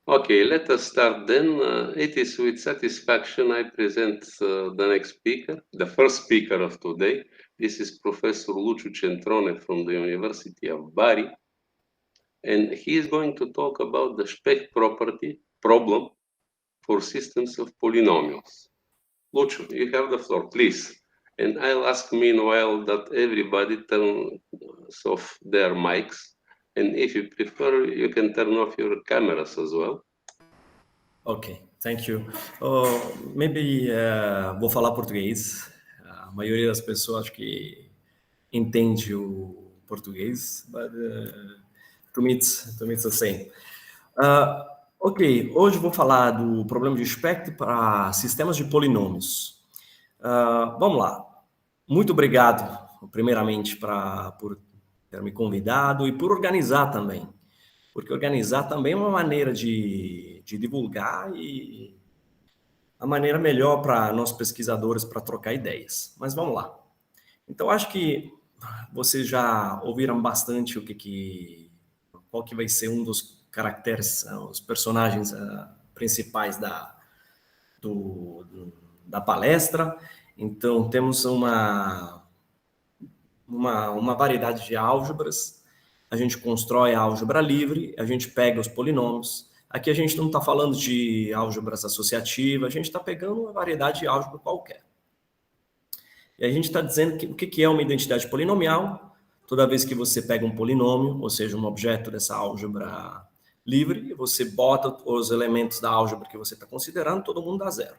Okay, let us start then. It is with satisfaction I present the next speaker, the first speaker of today. This is Professor Luciu Centrone from the University of Bari, and he is going to talk about the Specht property problem for systems of polynomials. Luciu, you have the floor, please. And I'll ask meanwhile that everybody turns off their mics, and if you prefer, you can turn off your cameras as well. Ok, thank you. Maybe vou falar português. A maioria das pessoas acho que entende o português, but to me it's the same. Ok, hoje vou falar do problema de Specht para sistemas de polinômios. Vamos lá. Muito obrigado, primeiramente, por ter me convidado e por organizar também. Porque organizar também é uma maneira de divulgar e a maneira melhor para nós pesquisadores para trocar ideias. Mas vamos lá. Então, acho que vocês já ouviram bastante qual que vai ser um dos caracteres, os personagens principais da palestra. Então, temos uma variedade de álgebras. A gente constrói a álgebra livre, a gente pega os polinômios. Aqui a gente não está falando de álgebras associativas, a gente está pegando uma variedade de álgebra qualquer. E a gente está dizendo o que é uma identidade polinomial. Toda vez que você pega um polinômio, ou seja, um objeto dessa álgebra livre, você bota os elementos da álgebra que você está considerando, todo mundo dá zero.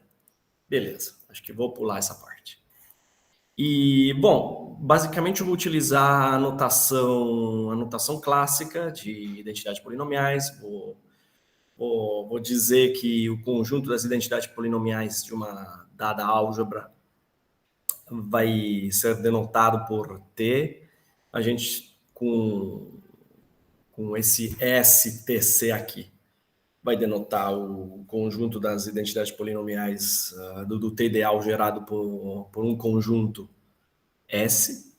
Beleza, acho que vou pular essa parte. E, bom, basicamente eu vou utilizar a notação clássica de identidades polinomiais, vou dizer que o conjunto das identidades polinomiais de uma dada álgebra vai ser denotado por T. A gente, com esse STC aqui, vai denotar o conjunto das identidades polinomiais do TDA gerado por um conjunto S.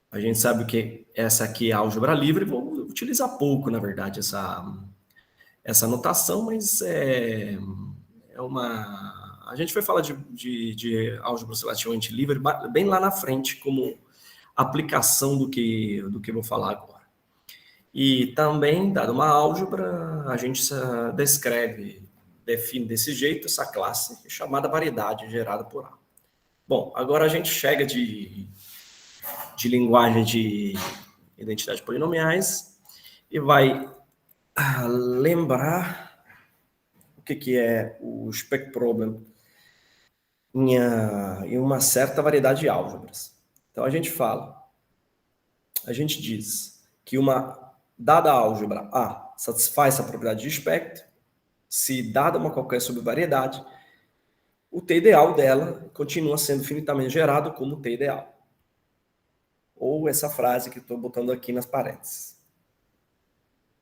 A gente sabe que essa aqui é álgebra livre, vou utilizar pouco, na verdade, essa notação, mas a gente vai falar de álgebra relativamente livre bem lá na frente, como aplicação do que eu vou falar agora. E também, dada uma álgebra, a gente define desse jeito essa classe chamada variedade gerada por A. Bom, agora a gente chega de linguagem de identidades polinomiais e vai lembrar o que é o Specht problem em uma certa variedade de álgebras. Então a gente diz que uma dada álgebra A satisfaz essa propriedade de Specht se dada uma qualquer subvariedade, o T ideal dela continua sendo finitamente gerado como T ideal. Ou essa frase que estou botando aqui nas parênteses.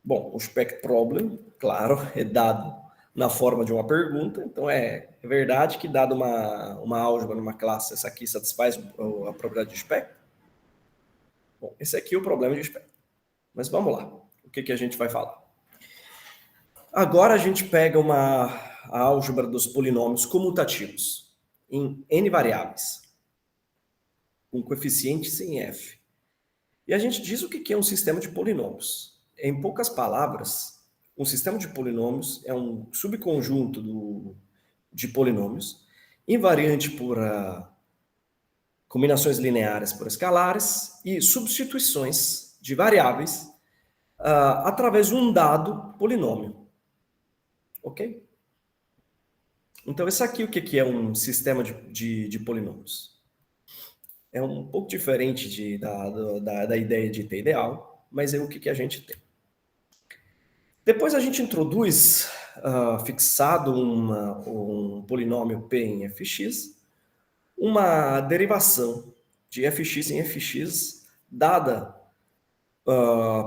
Bom, o Specht problem, claro, é dado na forma de uma pergunta, então é verdade que dado uma álgebra numa classe, essa aqui satisfaz a propriedade de Specht? Bom, esse aqui é o problema de Specht. Mas vamos lá, o que a gente vai falar? Agora a gente pega a álgebra dos polinômios comutativos em n variáveis, com coeficientes em f. E a gente diz o que é um sistema de polinômios. Em poucas palavras, um sistema de polinômios é um subconjunto de polinômios invariante por combinações lineares por escalares e substituições de variáveis através de um dado polinômio. Ok? Então, esse aqui, o que é um sistema de polinômios? É um pouco diferente da ideia de T ideal, mas é o que a gente tem. Depois a gente introduz, fixado um polinômio P em fx, uma derivação de fx em fx dada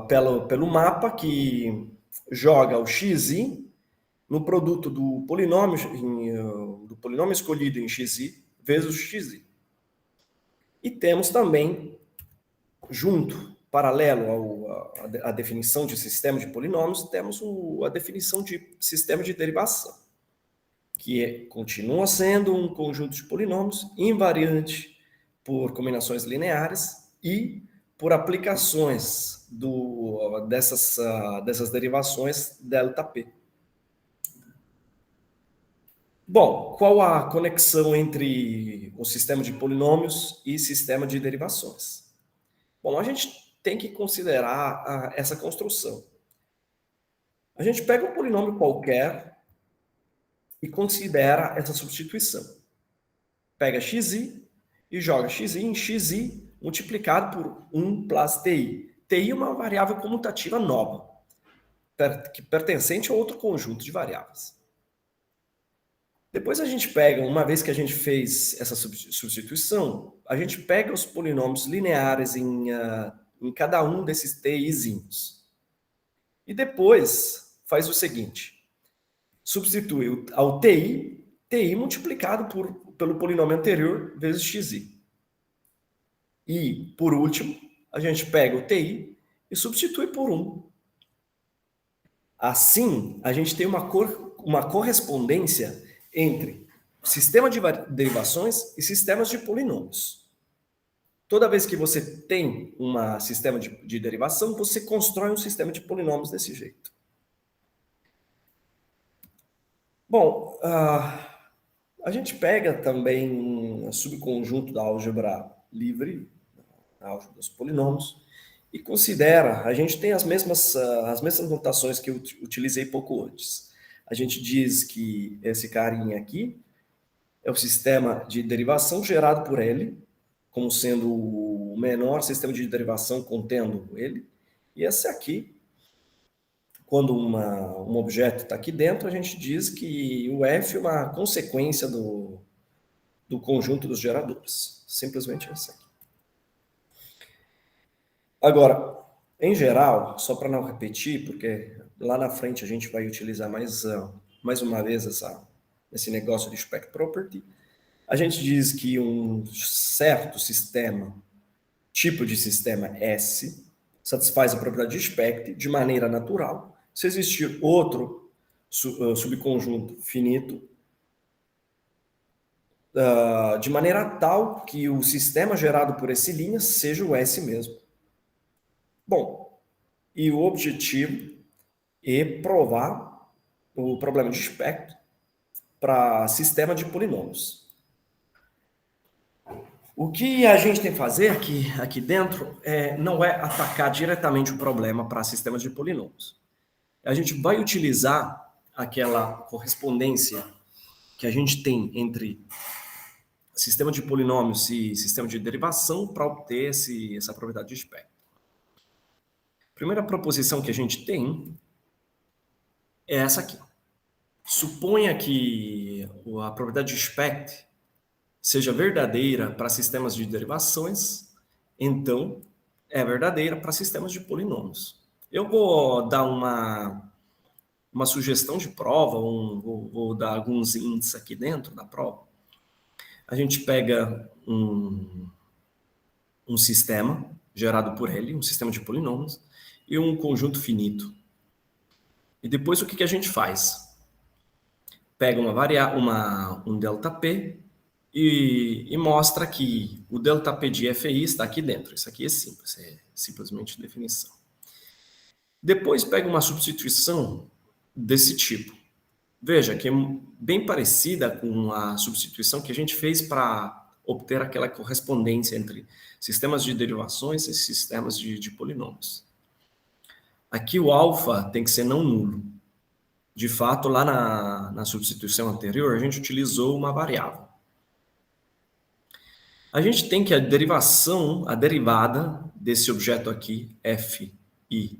pelo mapa que joga o xi no produto do polinômio escolhido em xi vezes xi. E temos também, junto, paralelo à definição de sistema de polinômios, temos a definição de sistema de derivação, que continua sendo um conjunto de polinômios invariante por combinações lineares e por aplicações dessas derivações ΔP. Bom, qual a conexão entre o sistema de polinômios e sistema de derivações? Bom, a gente tem que considerar essa construção. A gente pega um polinômio qualquer e considera essa substituição. Pega xi e joga xi em xi multiplicado por 1 plus ti. Ti é uma variável comutativa nova, pertencente a outro conjunto de variáveis. Depois a gente pega, uma vez que a gente fez essa substituição, a gente pega os polinômios lineares em cada um desses tizinhos. E depois faz o seguinte, substitui ao ti multiplicado pelo polinômio anterior vezes xi. E, por último, a gente pega o ti e substitui por 1. Assim, a gente tem uma correspondência entre sistema de derivações e sistemas de polinômios. Toda vez que você tem um sistema de derivação, você constrói um sistema de polinômios desse jeito. Bom, a gente pega também um subconjunto da álgebra livre, a álgebra dos polinômios, e considera, a gente tem as mesmas notações que eu utilizei pouco antes. A gente diz que esse carinha aqui é o sistema de derivação gerado por L, como sendo o menor sistema de derivação contendo ele. E esse aqui, quando um objeto está aqui dentro, a gente diz que o F é uma consequência do conjunto dos geradores. Simplesmente esse aqui. Agora, em geral, só para não repetir, porque lá na frente a gente vai utilizar mais uma vez esse negócio de Specht Property, a gente diz que um certo sistema, tipo de sistema S, satisfaz a propriedade de Specht de maneira natural, se existir outro subconjunto finito, de maneira tal que o sistema gerado por esse linha seja o S mesmo. Bom, e o objetivo é provar o problema de Specht para sistema de polinômios. O que a gente tem que fazer aqui dentro não é atacar diretamente o problema para sistemas de polinômios. A gente vai utilizar aquela correspondência que a gente tem entre sistema de polinômios e sistema de derivação para obter essa propriedade de Specht. A primeira proposição que a gente tem é essa aqui. Suponha que a propriedade de Specht seja verdadeira para sistemas de derivações, então é verdadeira para sistemas de polinômios. Eu vou dar uma sugestão de prova, vou dar alguns índices aqui dentro da prova. A gente pega um sistema gerado por ele, um sistema de polinômios, e um conjunto finito. E depois o que a gente faz? Pega um ΔP e mostra que o ΔP de FI está aqui dentro. Isso aqui é simples, é simplesmente definição. Depois pega uma substituição desse tipo. Veja que é bem parecida com a substituição que a gente fez para obter aquela correspondência entre sistemas de derivações e sistemas de polinômios. Aqui o alfa tem que ser não nulo. De fato, lá na substituição anterior, a gente utilizou uma variável. A gente tem que a derivada desse objeto aqui, fi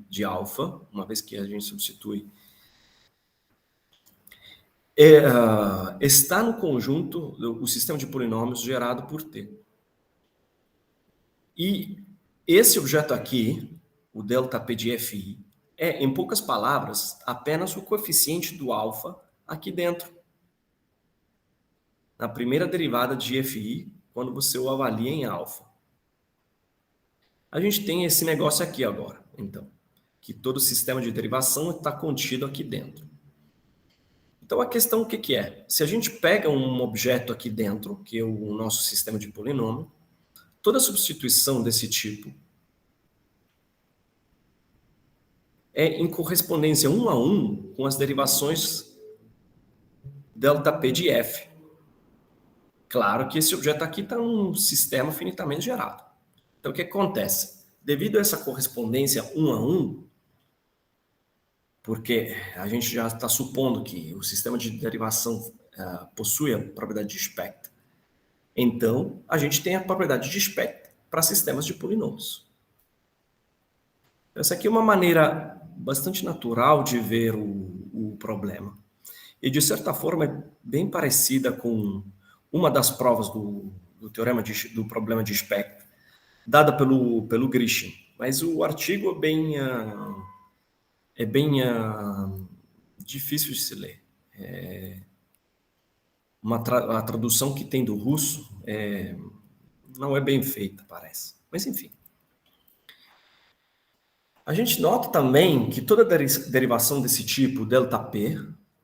de alfa, uma vez que a gente substitui, está no conjunto, o sistema de polinômios gerado por T. E esse objeto aqui, o ΔP de fi, é, em poucas palavras, apenas o coeficiente do alfa aqui dentro. Na primeira derivada de fi, quando você o avalia em alfa. A gente tem esse negócio aqui agora, então, que todo sistema de derivação está contido aqui dentro. Então, a questão o que é? Se a gente pega um objeto aqui dentro, que é o nosso sistema de polinômio, toda substituição desse tipo é em correspondência 1 a 1 com as derivações ΔP de f. Claro que esse objeto aqui está num sistema finitamente gerado. Então, o que acontece? Devido a essa correspondência 1 a 1, porque a gente já está supondo que o sistema de derivação possui a propriedade de Specht, então a gente tem a propriedade de Specht para sistemas de polinômios. Essa aqui é uma maneira bastante natural de ver o problema. E, de certa forma, é bem parecida com uma das provas do teorema do problema de Specht, dada pelo Grishin. Mas o artigo é bem difícil de se ler. A tradução que tem do russo não é bem feita, parece. Mas, enfim. A gente nota também que toda derivação desse tipo, ΔP,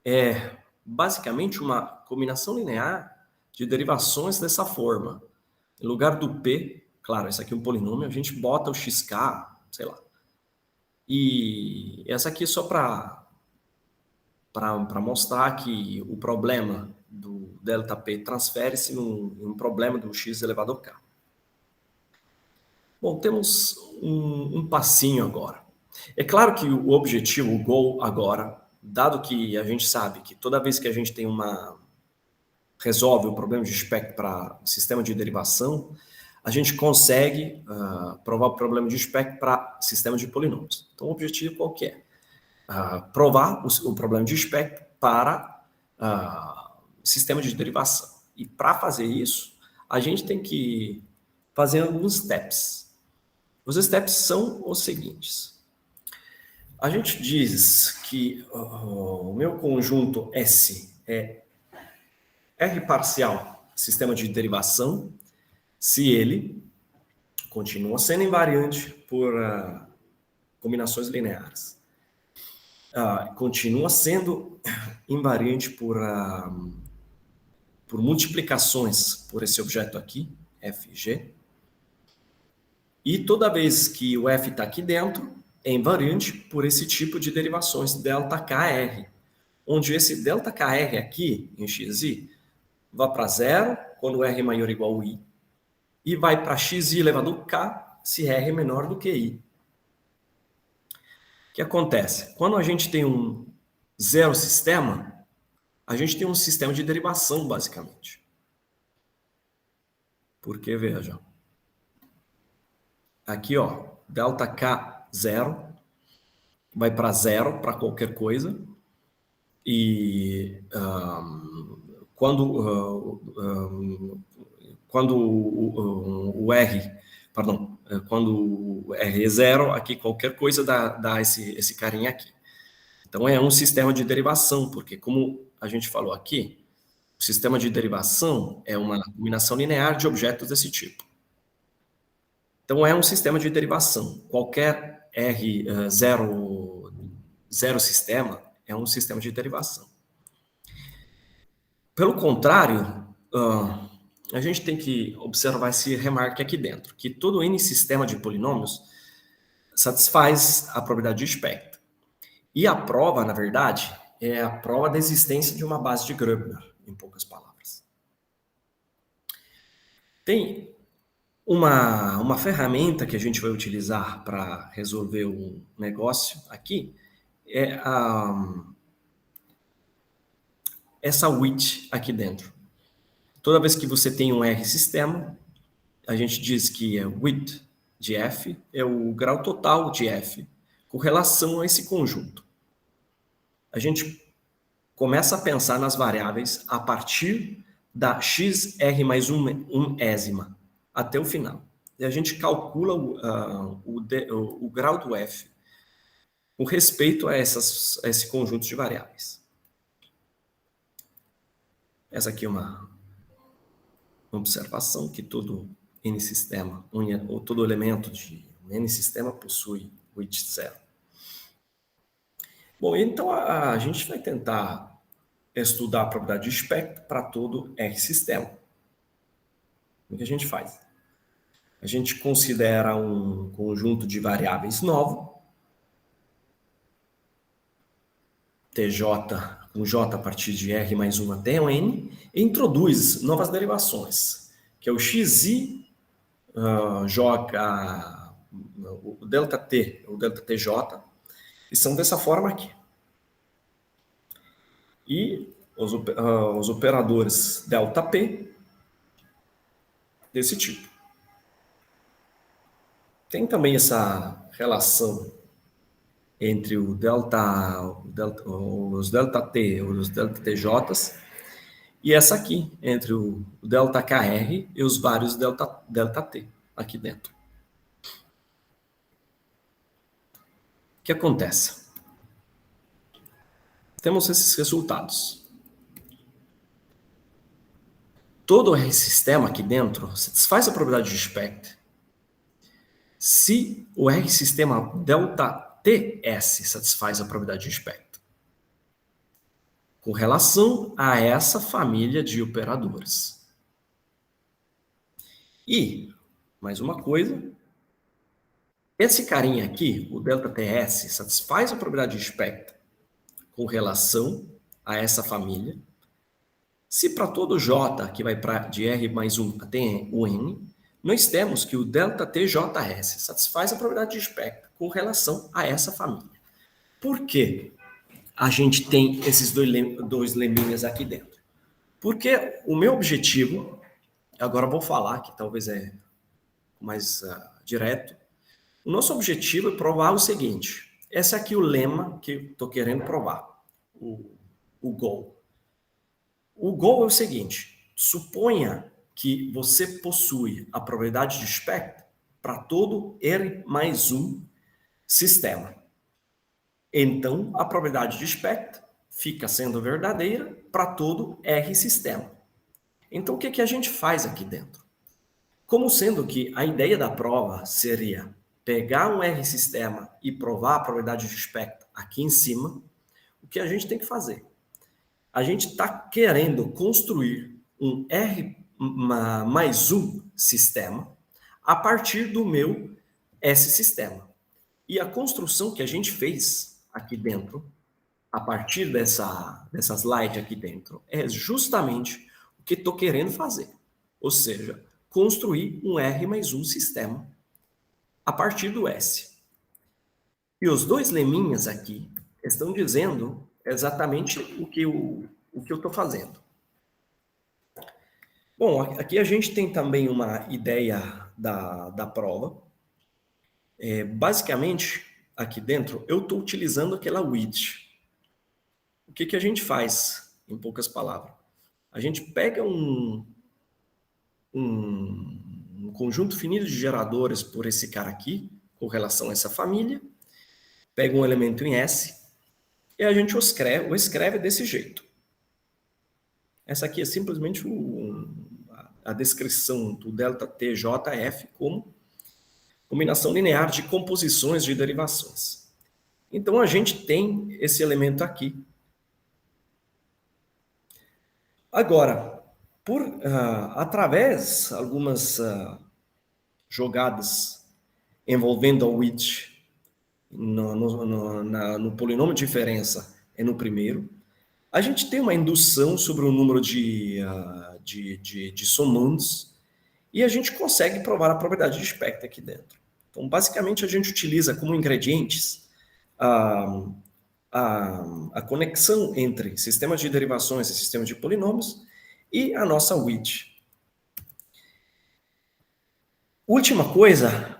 é basicamente uma combinação linear de derivações dessa forma. Em lugar do P, claro, esse aqui é um polinômio, a gente bota o xk, sei lá. E essa aqui é só para mostrar que o problema do ΔP transfere-se num problema do x elevado a k. Bom, temos um passinho agora. É claro que o objetivo, o goal agora, dado que a gente sabe que toda vez que a gente tem resolve o problema de Specht para sistema de derivação, a gente consegue provar o problema de Specht para sistema de polinômios. Então, o objetivo qual que é? Provar o problema de Specht para sistema de derivação. E para fazer isso, a gente tem que fazer alguns steps. Os steps são os seguintes. A gente diz que o meu conjunto S é R parcial, sistema de derivação, se ele continua sendo invariante por combinações lineares. Continua sendo invariante por multiplicações por esse objeto aqui, Fg. E toda vez que o f está aqui dentro, é invariante por esse tipo de derivações, ΔKr, onde esse ΔKr aqui, em xi, vai para zero quando r é maior ou igual a i, e vai para xi elevado a k se r é menor do que i. O que acontece? Quando a gente tem um zero sistema, a gente tem um sistema de derivação, basicamente. Porque, veja, aqui, ó, ΔK zero, vai para zero para qualquer coisa, e quando o R, perdão, quando o R é zero, aqui qualquer coisa dá esse carinha aqui. Então é um sistema de derivação, porque como a gente falou aqui, o sistema de derivação é uma combinação linear de objetos desse tipo. Então é um sistema de derivação. Qualquer R zero sistema é um sistema de derivação. Pelo contrário, a gente tem que observar esse remarque aqui dentro, que todo N sistema de polinômios satisfaz a propriedade de Specht. E a prova, na verdade, é a prova da existência de uma base de Gröbner, em poucas palavras. Tem uma ferramenta que a gente vai utilizar para resolver um negócio aqui, é essa width aqui dentro. Toda vez que você tem um R sistema, a gente diz que a width de F é o grau total de F com relação a esse conjunto. A gente começa a pensar nas variáveis a partir da xr mais 1ésima até o final. E a gente calcula o grau do F com respeito a esse conjunto de variáveis. Essa aqui é uma observação que todo N sistema, ou todo elemento de um N sistema possui width 0. Bom, então a gente vai tentar estudar a propriedade de espectro para todo R sistema. O que a gente faz? A gente considera um conjunto de variáveis novo, TJ com J a partir de R mais 1 até o N, e introduz novas derivações, que é o XI joga o ΔT, o ΔTJ, e são dessa forma aqui. E os operadores ΔP desse tipo. Tem também essa relação entre os ΔT, os ΔTJs, e essa aqui, entre o ΔKR e os vários ΔT aqui dentro. O que acontece? Temos esses resultados. Todo R sistema aqui dentro satisfaz a propriedade de espectro se o R sistema ΔTS satisfaz a propriedade de espectro com relação a essa família de operadores. E, mais uma coisa, esse carinha aqui, o ΔTS, satisfaz a propriedade de espectro com relação a essa família se para todo J, que vai de R mais 1 até o N, nós temos que o ΔTJS satisfaz a propriedade de espectro com relação a essa família. Por que a gente tem esses dois leminhas aqui dentro? Porque o meu objetivo, agora vou falar que talvez é mais direto, o nosso objetivo é provar o seguinte, esse aqui é o lema que eu estou querendo provar, o goal. O goal é o seguinte, suponha que você possui a propriedade de espectro para todo R mais 1 sistema. Então, a propriedade de espectro fica sendo verdadeira para todo R sistema. Então, o que a gente faz aqui dentro? Como sendo que a ideia da prova seria pegar um R sistema e provar a propriedade de espectro aqui em cima, o que a gente tem que fazer? A gente está querendo construir um R mais 1 sistema a partir do meu S sistema. E a construção que a gente fez aqui dentro, a partir dessa slide aqui dentro, é justamente o que estou querendo fazer. Ou seja, construir um R mais 1 sistema a partir do S. E os dois leminhas aqui estão dizendo exatamente o que eu estou fazendo. Bom, aqui a gente tem também uma ideia da prova. Basicamente, aqui dentro, eu estou utilizando aquela width. O que a gente faz, em poucas palavras? A gente pega um conjunto finito de geradores por esse cara aqui, com relação a essa família, pega um elemento em S, e a gente o escreve desse jeito. Essa aqui é simplesmente a descrição do ΔTJF como combinação linear de composições de derivações. Então, a gente tem esse elemento aqui. Agora, através algumas jogadas envolvendo a width no polinômio de diferença e no primeiro, a gente tem uma indução sobre o número de somandos e a gente consegue provar a propriedade de espectro aqui dentro. Então, basicamente, a gente utiliza como ingredientes a conexão entre sistemas de derivações e sistemas de polinômios e a nossa width. Última coisa,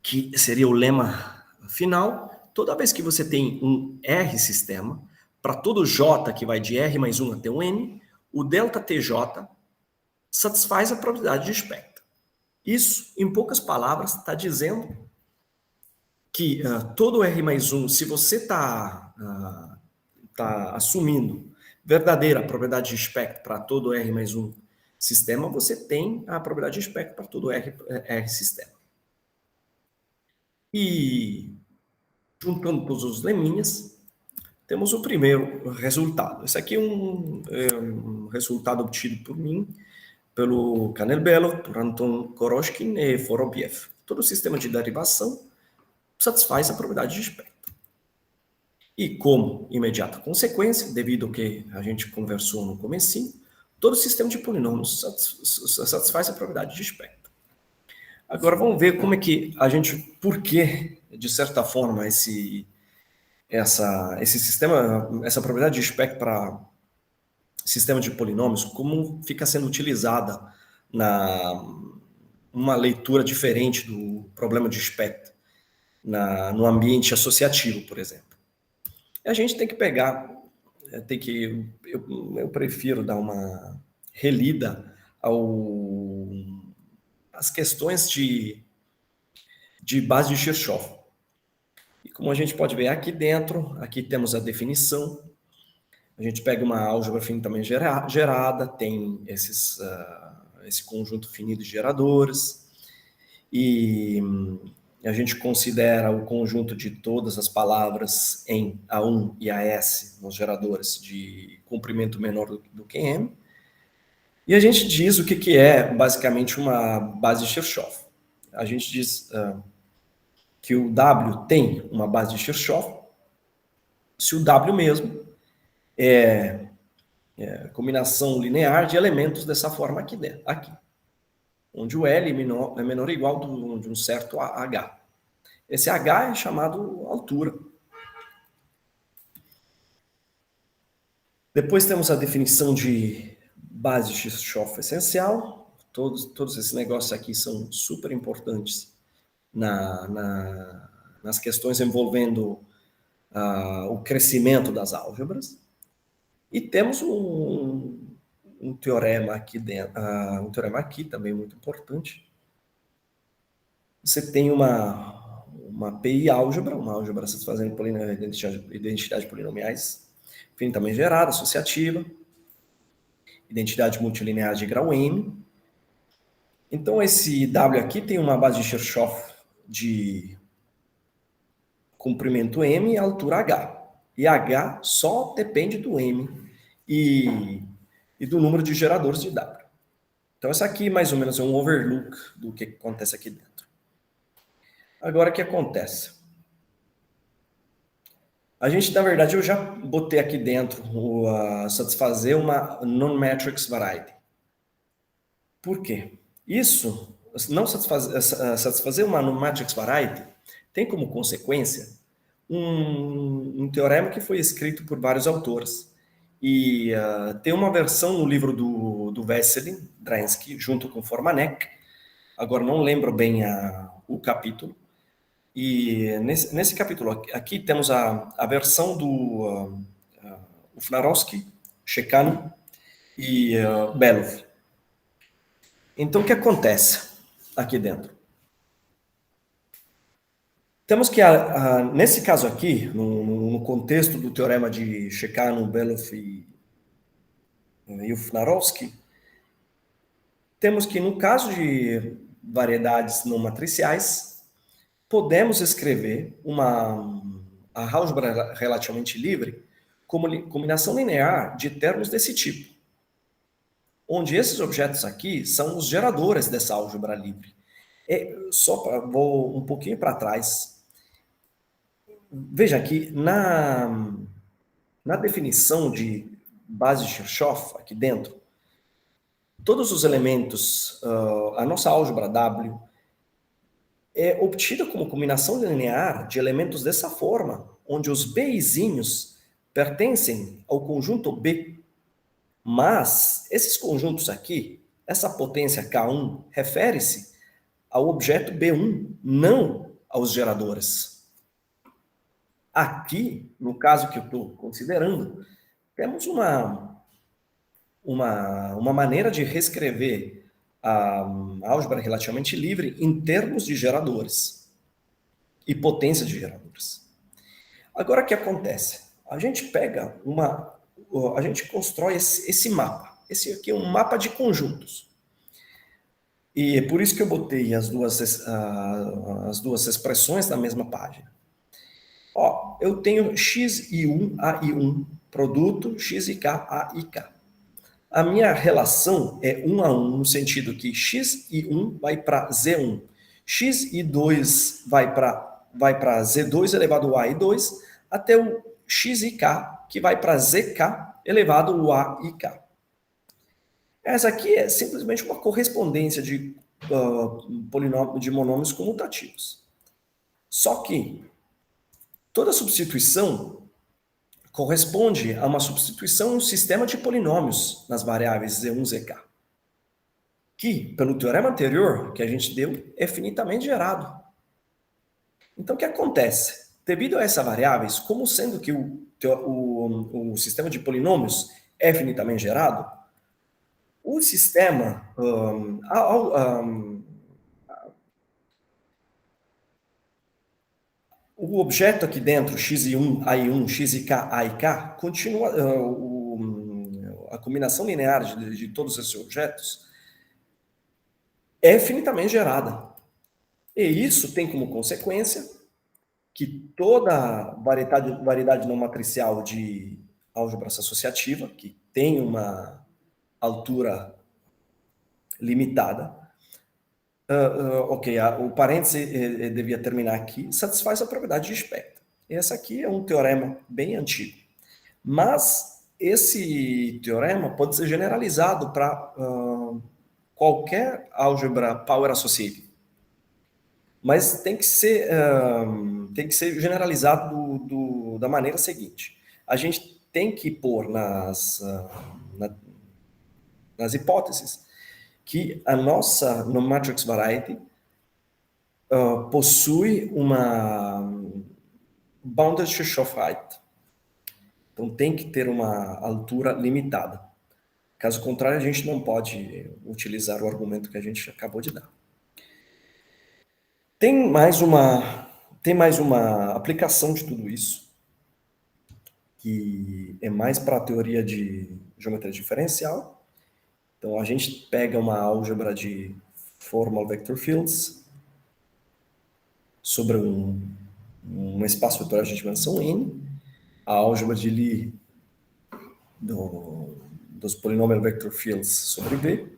que seria o lema final, toda vez que você tem um R sistema, para todo J que vai de R mais 1 até o N, o ΔTJ satisfaz a propriedade de espectro. Isso, em poucas palavras, está dizendo que todo R mais 1, se você está assumindo verdadeira propriedade de espectro para todo R mais 1 sistema, você tem a propriedade de espectro para todo R sistema. E, juntando todos os leminhas, temos o primeiro resultado. Esse aqui é um resultado obtido por mim, pelo Kanelbelov, por Anton Koroshkin e Vorobiev. Todo o sistema de derivação satisfaz a propriedade de espectro. E como imediata consequência, devido ao que a gente conversou no comecinho, todo o sistema de polinômios satisfaz a propriedade de espectro. Agora vamos ver como é que a gente, por que, de certa forma, esse sistema, essa propriedade de espectro para sistema de polinômios, como fica sendo utilizada numa leitura diferente do problema de espectro, no ambiente associativo, por exemplo. A gente tem que pegar, eu prefiro dar uma relida às questões de base de Kirchhoff. E como a gente pode ver aqui dentro, aqui temos a definição. A gente pega uma álgebra finitamente gerada, tem esse conjunto finito de geradores, e a gente considera o conjunto de todas as palavras em A1 e AS nos geradores de comprimento menor do que M, e a gente diz o que é basicamente uma base de Kirchhoff. A gente diz que o W tem uma base de Kirchhoff, se o W mesmo é combinação linear de elementos dessa forma aqui, onde o L é menor ou igual de um certo H. Esse H é chamado altura. Depois temos a definição de base de Kirchhoff essencial. Todos esses negócios aqui são super importantes nas questões envolvendo o crescimento das álgebras. E temos um teorema aqui dentro, um teorema aqui também muito importante. Você tem uma PI álgebra, uma álgebra satisfazendo identidade polinomiais finitamente gerada, associativa, identidade multilinear de grau M. Então, esse W aqui tem uma base de Kirchhoff de comprimento M e altura H. E H só depende do M e do número de geradores de W. Então, essa aqui, mais ou menos, é um overlook do que acontece aqui dentro. Agora, o que acontece? A gente, na verdade, eu já botei aqui dentro satisfazer uma non-matrix variety. Por quê? Isso, não satisfazer uma non-matrix variety, tem como consequência um teorema que foi escrito por vários autores. E tem uma versão no livro do Vesely, Dransky, junto com Formanek. Agora não lembro bem o capítulo. E nesse capítulo aqui temos a versão do Ufnarowski, Chekano e Belov. Então, o que acontece aqui dentro? Temos que, nesse caso aqui, no contexto do teorema de Chekano, Belov e Ufnarowski, temos que, no caso de variedades não matriciais, podemos escrever a álgebra relativamente livre como combinação linear de termos desse tipo, onde esses objetos aqui são os geradores dessa álgebra livre. Vou um pouquinho para trás. Veja aqui, na definição de base de Kirchhoff, aqui dentro, todos os elementos, a nossa álgebra W, é obtida como combinação linear de elementos dessa forma, onde os Bzinhos pertencem ao conjunto B. Mas esses conjuntos aqui, essa potência K1, refere-se ao objeto B1, não aos geradores. Aqui, no caso que eu estou considerando, temos uma maneira de reescrever a álgebra relativamente livre em termos de geradores e potência de geradores. Agora, o que acontece? A gente pega a gente constrói esse mapa. Esse aqui é um mapa de conjuntos. E é por isso que eu botei as duas expressões na mesma página. Ó, eu tenho X e 1, A e 1, produto X e K, A e K. A minha relação é 1 a 1, no sentido que X e 1 vai para Z1, X e 2 vai para Z2 elevado ao A e 2, até o X e K, que vai para ZK elevado ao A e K. Essa aqui é simplesmente uma correspondência de de monômios comutativos. Só que toda substituição corresponde a uma substituição no sistema de polinômios nas variáveis Z1 e ZK, que, pelo teorema anterior que a gente deu, é finitamente gerado. Então, o que acontece? Devido a essas variáveis, como sendo que o sistema de polinômios é finitamente gerado, o sistema, o objeto aqui dentro, x e 1, a e 1, x e k, a e k, continua, a combinação linear de todos esses objetos é finitamente gerada. E isso tem como consequência que toda variedade não matricial de álgebra associativa, que tem uma altura limitada, o parêntese devia terminar aqui, satisfaz a propriedade de espectro. Esse aqui é um teorema bem antigo. Mas esse teorema pode ser generalizado para qualquer álgebra power associative. Mas tem que ser generalizado da maneira seguinte. A gente tem que pôr nas hipóteses que a nossa non-matrix variety possui uma bounded Kirchhoff height. Então tem que ter uma altura limitada. Caso contrário, a gente não pode utilizar o argumento que a gente acabou de dar. Tem mais uma aplicação de tudo isso, que é mais para a teoria de geometria diferencial. Então, a gente pega uma álgebra de formal vector fields sobre um espaço vetorial de dimensão n, a álgebra de Lie dos polynomial vector fields sobre V,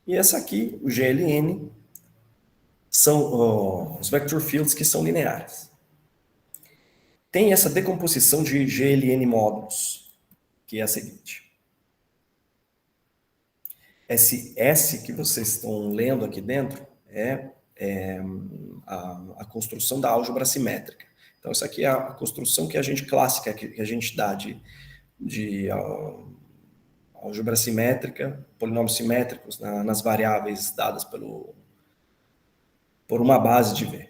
e essa aqui, o GLN, são os vector fields que são lineares. Tem essa decomposição de GLN módulos, que é a seguinte. Esse S que vocês estão lendo aqui dentro é a construção da álgebra simétrica. Então, essa aqui é a construção que a gente clássica, que a gente dá de álgebra simétrica, polinômios simétricos nas variáveis dadas por uma base de V.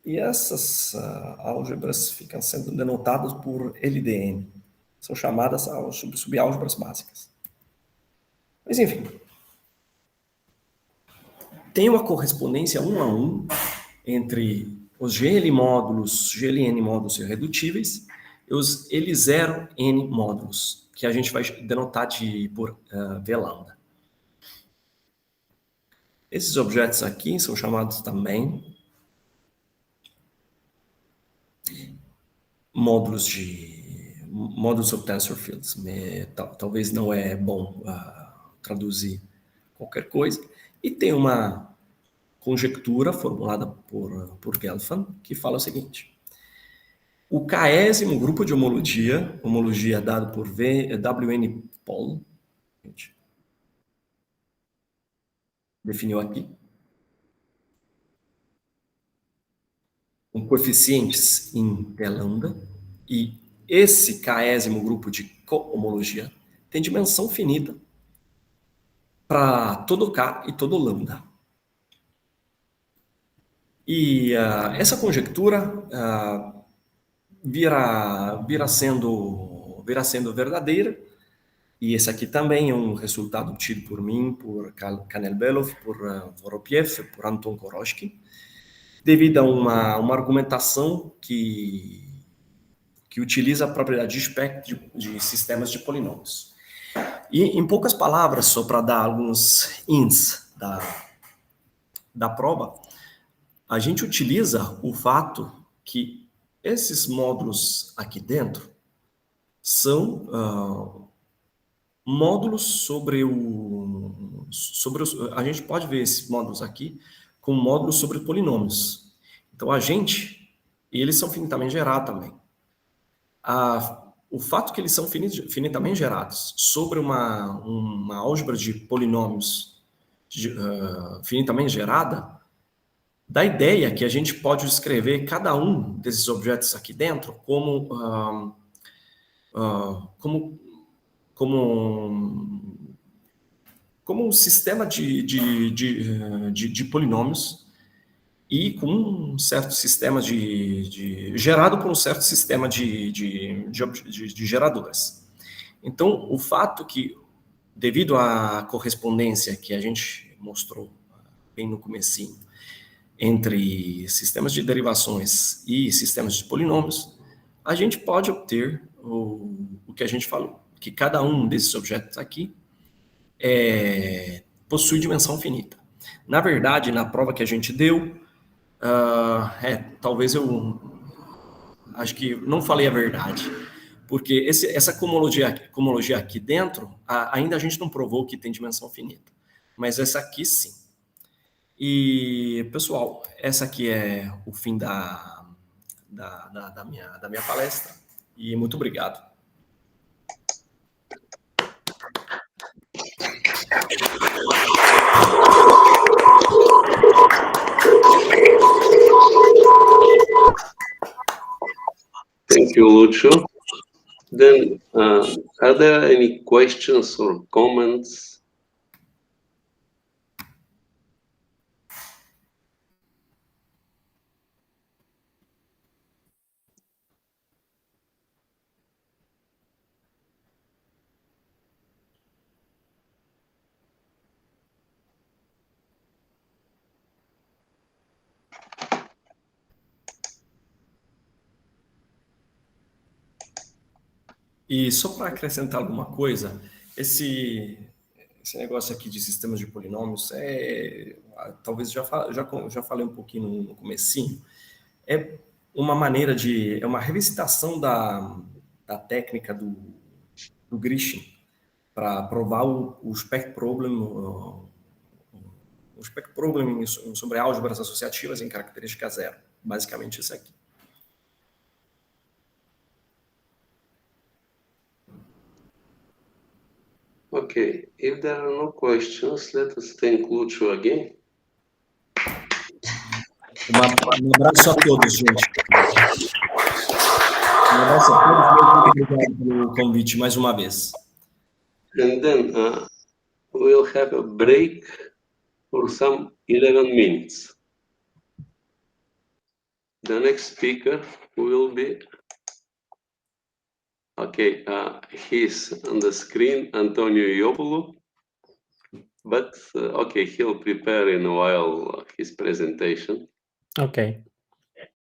E essas álgebras ficam sendo denotadas por LDN. São chamadas subálgebras básicas. Mas, enfim, tem uma correspondência 1 a 1 entre os GLN módulos irredutíveis e os L0N módulos, que a gente vai denotar por V lambda. Esses objetos aqui são chamados também módulos of tensor fields. Talvez não é bom traduzir qualquer coisa. E tem uma conjectura formulada por Gelfand, que fala o seguinte: o késimo grupo de homologia dado por WN Paul, definiu aqui, com coeficientes em T lambda, e esse késimo grupo de cohomologia tem dimensão finita para todo K e todo lambda. E essa conjectura virá sendo verdadeira, e esse aqui também é um resultado obtido por mim, por Kanelbelov, por Voropiev, por Anton Koroshkin, devido a uma argumentação que utiliza a propriedade de espectro de sistemas de polinômios. E, em poucas palavras, só para dar alguns hints da prova, a gente utiliza o fato que esses módulos aqui dentro são módulos sobre a gente pode ver esses módulos aqui como módulos sobre polinômios. Então, e eles são finitamente gerados também. O fato que eles são finitamente gerados sobre uma álgebra de polinômios finitamente gerada, dá a ideia que a gente pode escrever cada um desses objetos aqui dentro como um sistema de polinômios e com um certo sistema gerado por um certo sistema de geradores. Então, o fato que, devido à correspondência que a gente mostrou bem no comecinho, entre sistemas de derivações e sistemas de polinômios, a gente pode obter o que a gente falou, que cada um desses objetos aqui possui dimensão finita. Na verdade, na prova que a gente deu, talvez eu acho que não falei a verdade, porque essa cohomologia aqui dentro, ainda a gente não provou que tem dimensão finita, mas essa aqui sim. E, pessoal, essa aqui é o fim da minha palestra, e muito obrigado. Thank you, Lúcio. Then, are there any questions or comments? E só para acrescentar alguma coisa, esse negócio aqui de sistemas de polinômios talvez já falei um pouquinho no comecinho, é uma maneira é uma revisitação da técnica do Grishin para provar o spec problem sobre álgebras associativas em característica zero. Basicamente isso aqui. Okay, if there are no questions, let us thank Lúcio again. Um abraço a todos, gente. Um abraço a todos, muito obrigado pelo convite mais uma vez. And then we'll have a break for some 11 minutes. The next speaker will be, okay, he's on the screen, Antonio Iopoulou, but okay, he'll prepare in a while his presentation. Okay.